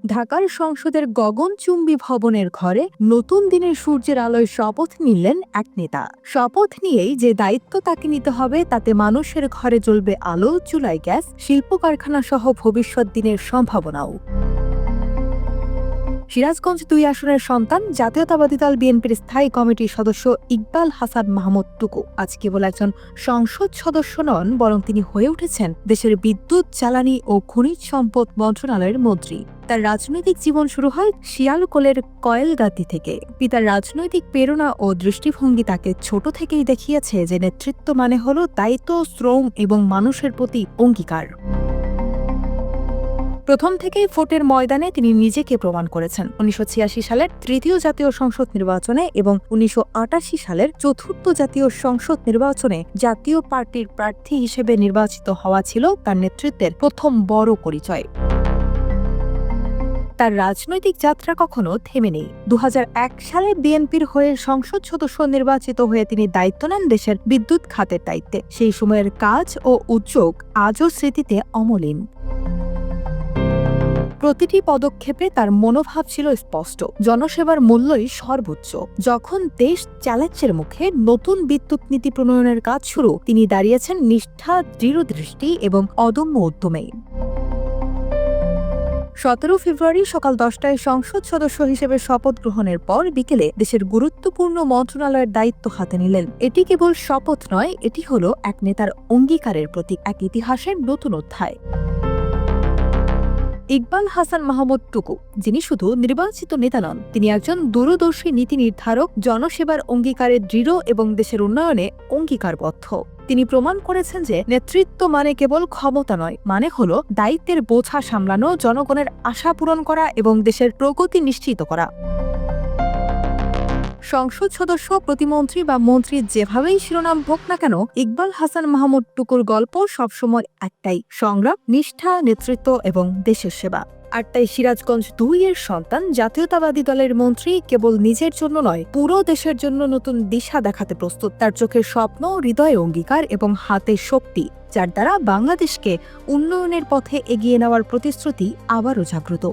ঢাকার সংসদের গগনচুম্বী ভবনের ঘরে নতুন দিনের সূর্যের আলোয় শপথ নিলেন এক নেতা। শপথ নিয়েই যে দায়িত্ব তাকে নিতে হবে তাতে মানুষের ঘরে জ্বলবে আলো, চুলায় গ্যাস, শিল্প কারখানা সহ ভবিষ্যৎ দিনের সম্ভাবনাও। সিরাজগঞ্জ ২ আসনের সন্তান জাতীয়তাবাদী দল বিএনপির স্থায়ী কমিটির সদস্য ইকবাল হাসান মাহমুদ টুকু আজ কেবল একজন সংসদ সদস্য নন, বরং তিনি হয়ে উঠেছেন দেশের বিদ্যুৎ, জ্বালানি ও খনিজ সম্পদ মন্ত্রণালয়ের মন্ত্রী। তার রাজনৈতিক জীবন শুরু হয় শিয়ালকোলের কয়েলগাতি থেকে। পিতার রাজনৈতিক প্রেরণা ও দৃষ্টিভঙ্গি তাকে ছোট থেকেই দেখিয়েছে যে নেতৃত্ব মানে হল দায়িত্ব, শ্রম এবং মানুষের প্রতি অঙ্গীকার। প্রথম থেকেই ভোটের ময়দানে তিনি নিজেকে প্রমাণ করেছেন। ১৯৮৬ সালের তৃতীয় জাতীয় সংসদ নির্বাচনে এবং ১৯৮৮ সালের চতুর্থ জাতীয় সংসদ নির্বাচনে জাতীয় পার্টির প্রার্থী হিসেবে নির্বাচিত হওয়া ছিল তার নেতৃত্বের প্রথম বড় পরিচয়। তার রাজনৈতিক যাত্রা কখনো থেমে নেই। ২০০১ সালে বিএনপির হয়ে সংসদ সদস্য নির্বাচিত হয়ে তিনি দায়িত্ব নেন দেশের বিদ্যুৎ খাতের দায়িত্বে। সেই সময়ের কাজ ও উদ্যোগ আজও স্মৃতিতে অমলিন। প্রতিটি পদক্ষেপে তার মনোভাব ছিল স্পষ্ট, জনসেবার মূল্যই সর্বোচ্চ। যখন দেশ চ্যালেঞ্জের মুখে নতুন বিদ্যুৎ নীতি প্রণয়নের কাজ শুরু, তিনি দাঁড়িয়েছেন নিষ্ঠা, দৃঢ়দৃষ্টি এবং অদম্য উদ্যমে। ১৭ ফেব্রুয়ারি সকাল ১০টায় সংসদ সদস্য হিসেবে শপথ গ্রহণের পর বিকেলে দেশের গুরুত্বপূর্ণ মন্ত্রণালয়ের দায়িত্ব হাতে নিলেন। এটি কেবল শপথ নয়, এটি হলো এক নেতার অঙ্গীকারের প্রতীক, এক ইতিহাসের নতুন অধ্যায়। ইকবাল হাসান মাহমুদ টুকু, যিনি শুধু নির্বাচিত নেতা নন, তিনি একজন দূরদর্শী নীতি নির্ধারক, জনসেবার অঙ্গীকারে দৃঢ় এবং দেশের উন্নয়নে অঙ্গীকারবদ্ধ। তিনি প্রমাণ করেছেন যে নেতৃত্ব মানে কেবল ক্ষমতা নয়, মানে হলো দায়িত্বের বোঝা সামলানো, জনগণের আশা পূরণ করা এবং দেশের প্রগতি নিশ্চিত করা। সংসদ সদস্য, প্রতিমন্ত্রী বা মন্ত্রী যেভাবেই শিরোনাম হোক না কেন, ইকবাল হাসান মাহমুদ টুকুর গল্প সবসময় একটাই: সংগ্রাম, নিষ্ঠা, নেতৃত্ব এবং দেশের সেবা। আর তাই সিরাজগঞ্জ ২ এর সন্তান জাতীয়তাবাদী দলের মন্ত্রী কেবল নিজের জন্য নয়, পুরো দেশের জন্য নতুন দিশা দেখাতে প্রস্তুত। তার চোখের স্বপ্ন, হৃদয়ে অঙ্গীকার এবং হাতে শক্তি, যার দ্বারা বাংলাদেশকে উন্নয়নের পথে এগিয়ে নেওয়ার প্রতিশ্রুতি আবারও জাগ্রত।